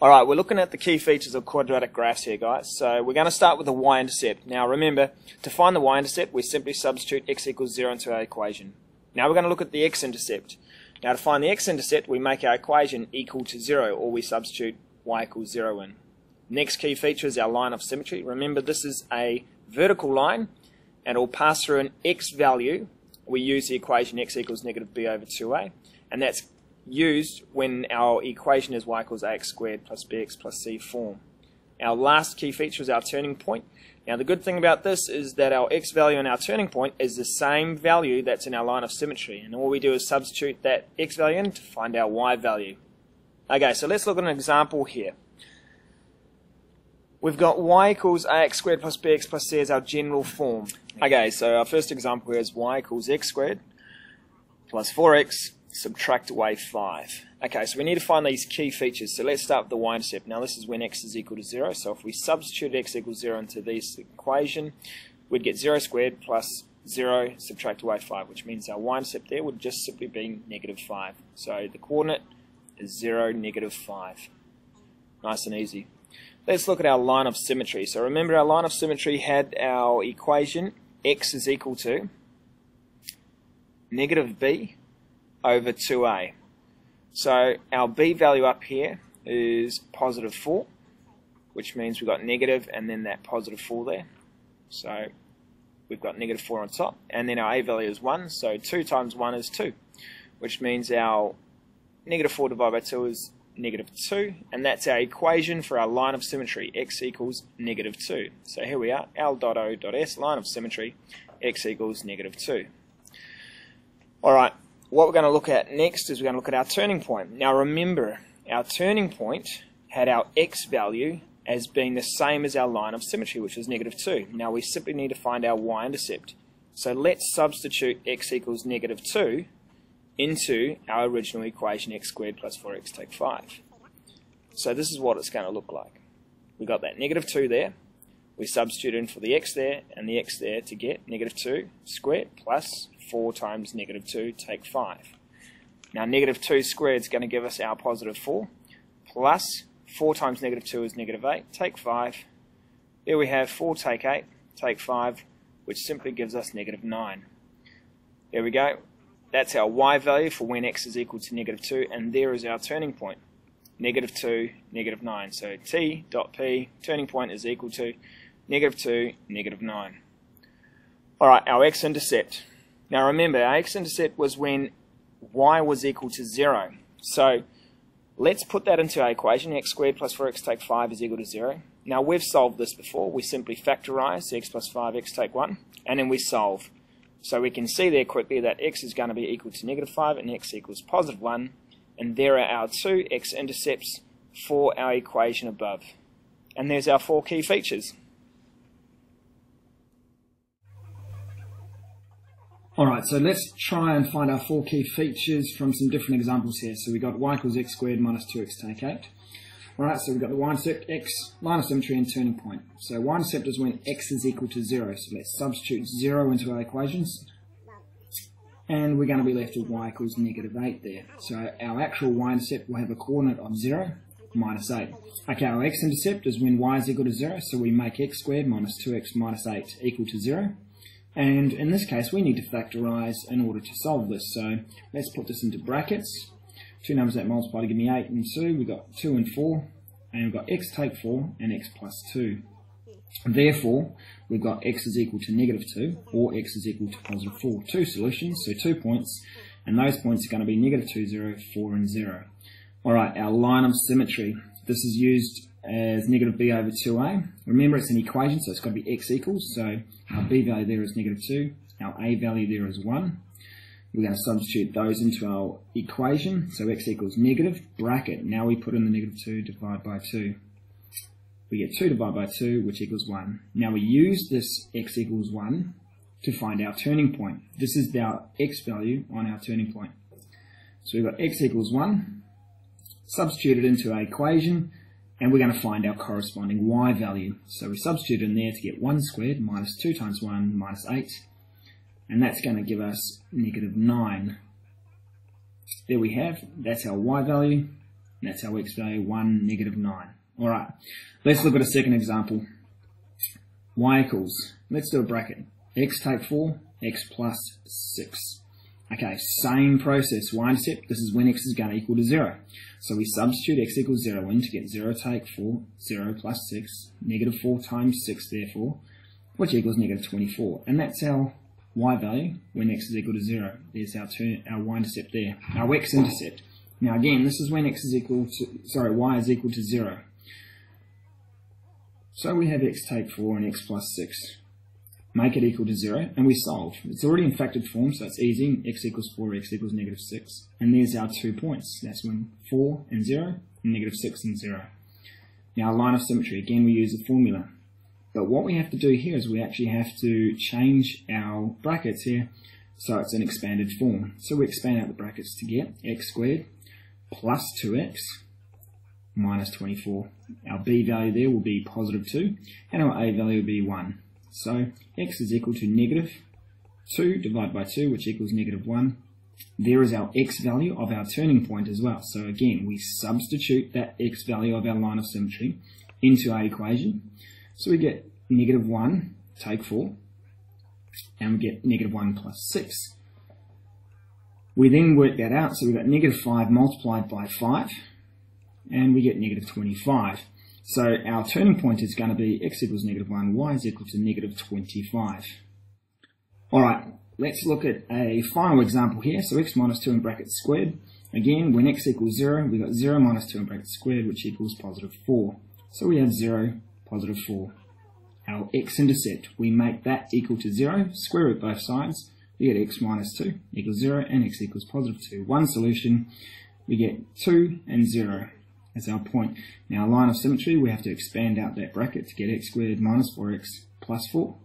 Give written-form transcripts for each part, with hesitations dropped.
Alright, we're looking at the key features of quadratic graphs here, guys. So we're going to start with the y-intercept. Now remember, to find the y-intercept, we simply substitute x equals 0 into our equation. Now we're going to look at the x-intercept. Now to find the x-intercept, we make our equation equal to 0, or we substitute y equals 0 in. Next key feature is our line of symmetry. Remember, this is a vertical line, and it will pass through an x value. We use the equation x equals negative b over 2a, and that's used when our equation is y equals ax squared plus bx plus c form. Our last key feature is our turning point. Now the good thing about this is that our x value in our turning point is the same value that's in our line of symmetry, and all we do is substitute that x value in to find our y value. Okay, so let's look at an example here. We've got y equals ax squared plus bx plus c as our general form. Okay, so our first example here is y equals x squared plus 4x subtract away 5. Okay, so we need to find these key features. So let's start with the y-intercept. Now this is when x is equal to 0. So if we substitute x equals 0 into this equation, we'd get 0 squared plus 0 subtract away 5, which means our y-intercept there would just simply be negative 5. So the coordinate is 0, negative 5. Nice and easy. Let's look at our line of symmetry. So remember, our line of symmetry had our equation x is equal to negative b over 2a. So our b value up here is positive 4, which means we've got negative and then that positive 4 there. So we've got negative 4 on top, and then our a value is 1, so 2 times 1 is 2, which means our negative 4 divided by 2 is negative 2, and that's our equation for our line of symmetry, x equals negative 2. So here we are, L.O.S, line of symmetry, x equals negative 2. Alright, what we're going to look at next is we're going to look at our turning point. Now remember, our turning point had our x value as being the same as our line of symmetry, which is negative 2. Now we simply need to find our y-intercept. So let's substitute x equals negative 2 into our original equation, x squared plus 4x take 5. So this is what it's going to look like. We've got that negative 2 there. We substitute in for the x there and the x there to get negative 2 squared plus 4 times negative 2 take 5. Now negative 2 squared is going to give us our positive 4 plus 4 times negative 2 is negative 8 take 5. There we have 4 take 8 take 5, which simply gives us negative 9. There we go. That's our y value for when x is equal to negative 2, and there is our turning point, negative 2, negative 9. So t dot p, turning point, is equal to negative 2, negative 9. Alright, our x-intercept. Now remember, our x-intercept was when y was equal to 0. So let's put that into our equation, x squared plus 4x take 5 is equal to 0. Now we've solved this before. We simply factorize x plus 5x take 1, and then we solve. So we can see there quickly that x is going to be equal to negative 5 and x equals positive 1. And there are our two x-intercepts for our equation above. And there's our 4 key features. Alright, so let's try and find our 4 key features from some different examples here. So we've got y equals x squared minus 2x take 8. Alright, so we've got the y-intercept, x, line of symmetry, and turning point. So y-intercept is when x is equal to 0. So let's substitute 0 into our equations. And we're going to be left with y equals negative 8 there. So our actual y-intercept will have a coordinate of 0, minus 8. Okay, our x-intercept is when y is equal to 0, so we make x squared minus 2x minus 8 equal to 0. And in this case, we need to factorize in order to solve this. So let's put this into brackets. Two numbers that multiply to give me 8 and 2. We've got 2 and 4. And we've got x take 4 and x plus 2. Therefore, we've got x is equal to negative 2 or x is equal to positive 4. 2 solutions, so 2 points. And those points are going to be negative 2, 0, 4 and 0. Alright, our line of symmetry. This is used as negative b over 2a. Remember, it's an equation, so it's got to be x equals. So our b value there is negative 2. Our a value there is 1. We're going to substitute those into our equation. So x equals negative, bracket. Now we put in the negative 2 divided by 2. We get 2 divided by 2, which equals 1. Now we use this x equals 1 to find our turning point. This is our x value on our turning point. So we've got x equals 1, substitute it into our equation, and we're going to find our corresponding y value. So we substitute in there to get 1 squared minus 2 times 1 minus 8. And that's going to give us negative 9. There we have, that's our y value, And that's our x value, 1, negative 9. Alright, let's look at a second example. Y equals, let's do a bracket. X take 4, x plus 6. Okay, same process, y-intercept, this is when x is going to equal to 0. So we substitute x equals 0 in to get 0 take 4, 0 plus 6, negative 4 times 6 therefore, which equals negative 24. And that's our y value when x is equal to 0. There's our y-intercept there, our x-intercept. Now again, this is when x is equal to, y is equal to 0. So we have x take 4 and x plus 6. Make it equal to 0, and we solve. It's already in factored form, so it's easy. X equals 4, x equals negative 6. And there's our 2 points. That's when 4 and 0, and negative 6 and 0. Now, line of symmetry. Again, we use a formula. But what we have to do here is we actually have to change our brackets here so it's an expanded form. So we expand out the brackets to get x squared plus 2x minus 24. Our b value there will be positive 2, and our a value will be 1. So x is equal to negative 2 divided by 2, which equals negative 1. There is our x value of our turning point as well. So again, we substitute that x value of our line of symmetry into our equation. So we get negative 1 take 4, and we get negative 1 plus 6. We then work that out, so we've got negative 5 multiplied by 5, and we get negative 25. So our turning point is going to be x equals negative 1, y is equal to negative 25. Alright, let's look at a final example here. So x minus 2 in brackets squared. Again, when x equals 0, we've got 0 minus 2 in brackets squared, which equals positive 4. So we have 0, positive 4. Our x-intercept, we make that equal to 0, square root both sides. We get x minus 2 equals 0, and x equals positive 2. One solution, we get 2 and 0. As our point. Now, line of symmetry, we have to expand out that bracket to get x squared minus 4x plus 4.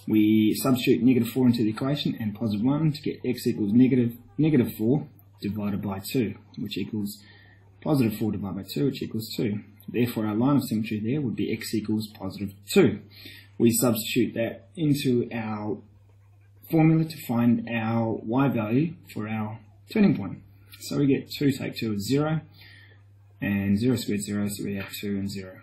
We substitute negative 4 into the equation and positive 1 to get x equals negative 4 divided by 2, which equals positive 4 divided by 2, which equals 2. Therefore, our line of symmetry there would be x equals positive 2. We substitute that into our formula to find our y value for our turning point. So we get 2 take 2 is 0. And 0 squared 0, so we have 2 and 0.